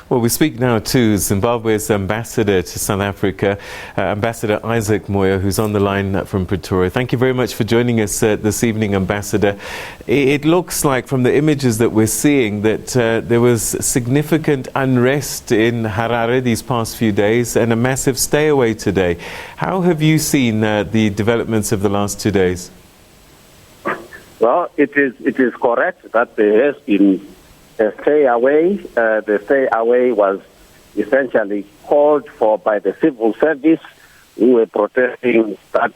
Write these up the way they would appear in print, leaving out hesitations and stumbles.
Well, we speak now to Zimbabwe's ambassador to South Africa, Ambassador Isaac Moyo, who's on the line from Pretoria. Thank you very much for joining us this evening, Ambassador. It looks like from the images that we're seeing that there was significant unrest in Harare these past few days and a massive stay away today. How have you seen the developments of the last 2 days? Well, it is correct that there has been a stay away. The stay away was essentially called for by the civil service, who were protesting that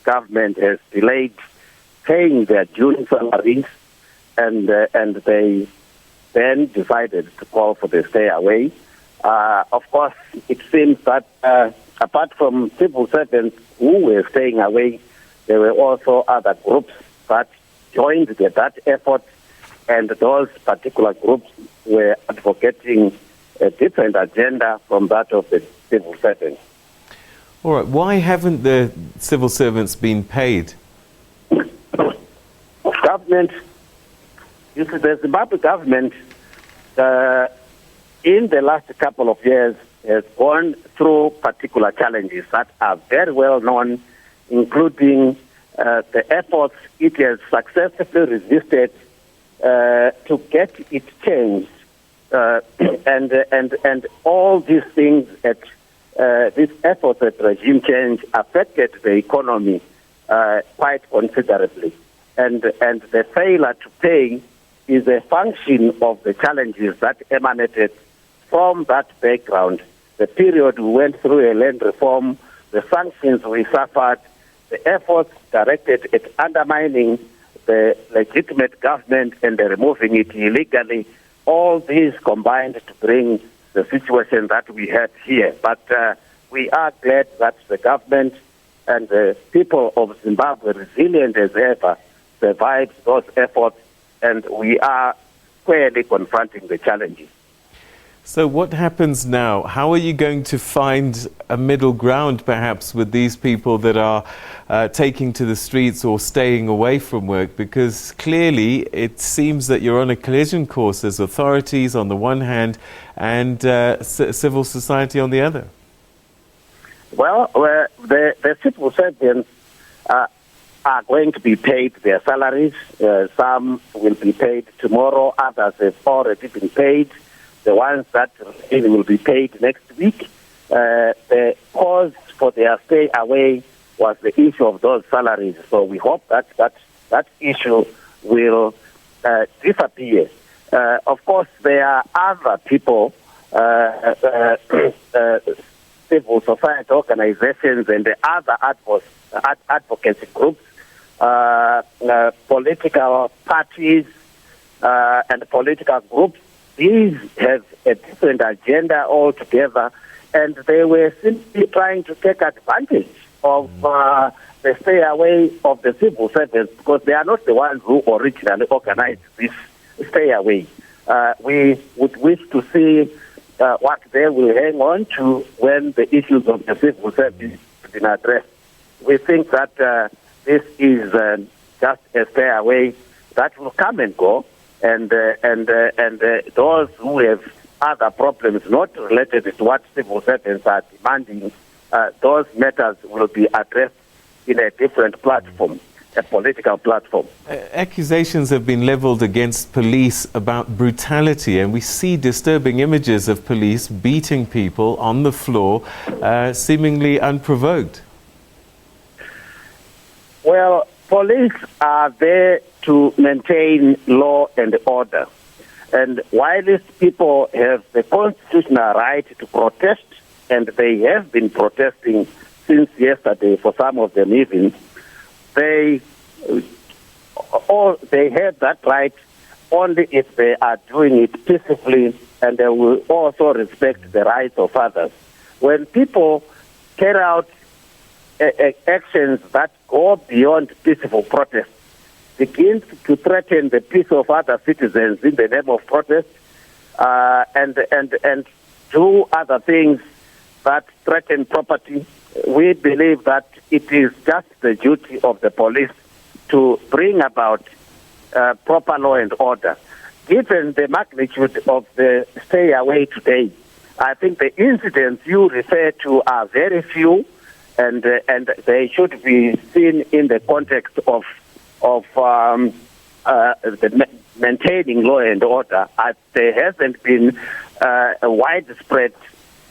government has delayed paying their June salaries, and they then decided to call for the stay away. Of course, it seems that apart from civil servants who were staying away, there were also other groups that joined that effort, and those particular groups were advocating a different agenda from that of the civil servants. All right. Why haven't the civil servants been paid? Government, you see, the Zimbabwe government, in the last couple of years, has gone through particular challenges that are very well known, including the efforts it has successfully resisted to get it changed, and all these things these efforts at regime change affected the economy quite considerably, and the failure to pay is a function of the challenges that emanated from that background. The period we went through a land reform, the sanctions we suffered, the efforts directed at undermining the legitimate government and removing it illegally, all these combined to bring the situation that we have here. But we are glad that the government and the people of Zimbabwe, resilient as ever, survived those efforts, and we are squarely confronting the challenges. So what happens now? How are you going to find a middle ground, perhaps, with these people that are taking to the streets or staying away from work? Because clearly it seems that you're on a collision course as authorities on the one hand and civil society on the other. Well, the civil servants are going to be paid their salaries. Some will be paid tomorrow, others have already been paid. The ones that will be paid next week. The cause for their stay away was the issue of those salaries. So we hope that issue will disappear. Of course, there are other people, civil society organizations and the other advocacy groups, political parties and political groups. These have a different agenda altogether, and they were simply trying to take advantage of the stay away of the civil servants, because they are not the ones who originally organized this stay away. We would wish to see what they will hang on to when the issues of the civil service have been addressed. We think that this is just a stay away that will come and go. And those who have other problems not related to what civil servants are demanding, those matters will be addressed in a different platform, a political platform. Accusations have been leveled against police about brutality, and we see disturbing images of police beating people on the floor, seemingly unprovoked. Well, police are there to maintain law and order. And while these people have the constitutional right to protest, and they have been protesting since yesterday for some of them even, they have that right only if they are doing it peacefully, and they will also respect the rights of others. When people carry out actions that go beyond peaceful protest, begins to threaten the peace of other citizens in the name of protest, and do other things that threaten property, we believe that it is just the duty of the police to bring about proper law and order. given the magnitude of the stay away today, I think the incidents you refer to are very few, and they should be seen in the context of maintaining law and order. There hasn't been a widespread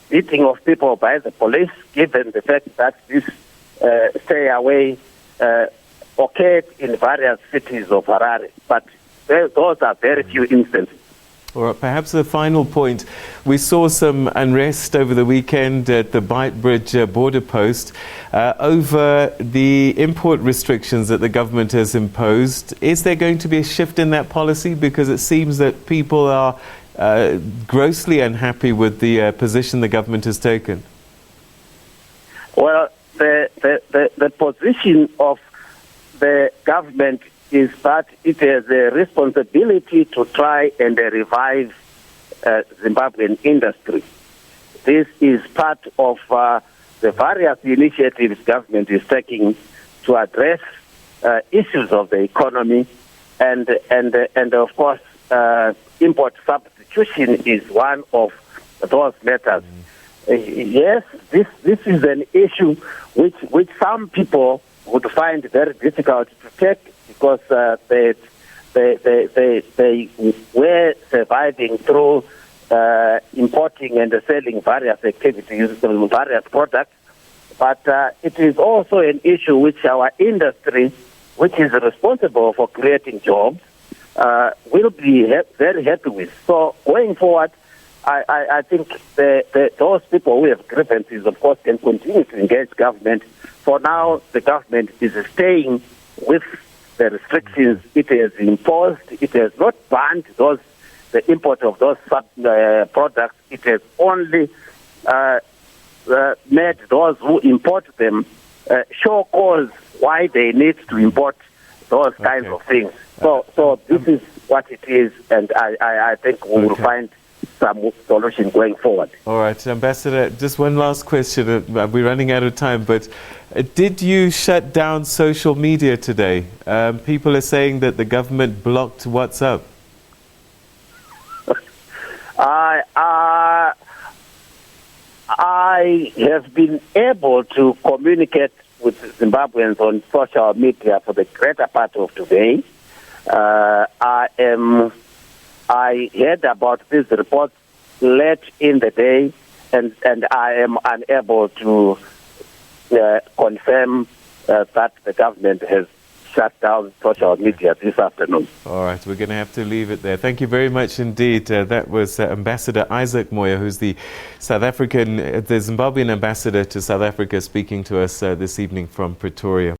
beating of people by the police, given the fact that this stay away occurred in various cities of Harare. But those are very few instances. All right, perhaps a final point. We saw some unrest over the weekend at the Beitbridge border post over the import restrictions that the government has imposed. Is there going to be a shift in that policy? Because it seems that people are grossly unhappy with the position the government has taken. Well, the position of the government is that it has a responsibility to try and revive Zimbabwean industry. This is part of the various initiatives government is taking to address issues of the economy, and of course import substitution is one of those matters. Yes, this is an issue which some people would find very difficult to take, because they were surviving through importing and selling various activities, various products. But it is also an issue which our industry, which is responsible for creating jobs, will be very happy with. So going forward, I think those people who have grievances, of course, can continue to engage government. For now, the government is staying with the restrictions it has imposed. It has not banned the import of those products. It has only made those who import them show cause why they need to import those kinds of things. So this is what it is, and I think we will find some solution going forward. All right, Ambassador, just one last question. We're running out of time, but did you shut down social media today? People are saying that the government blocked WhatsApp. I have been able to communicate with Zimbabweans on social media for the greater part of today. I heard about these reports late in the day, and I am unable to confirm that the government has shut down social media this afternoon. All right, we're going to have to leave it there. Thank you very much indeed. That was Ambassador Isaac Moyo, who's the Zimbabwean ambassador to South Africa, speaking to us this evening from Pretoria.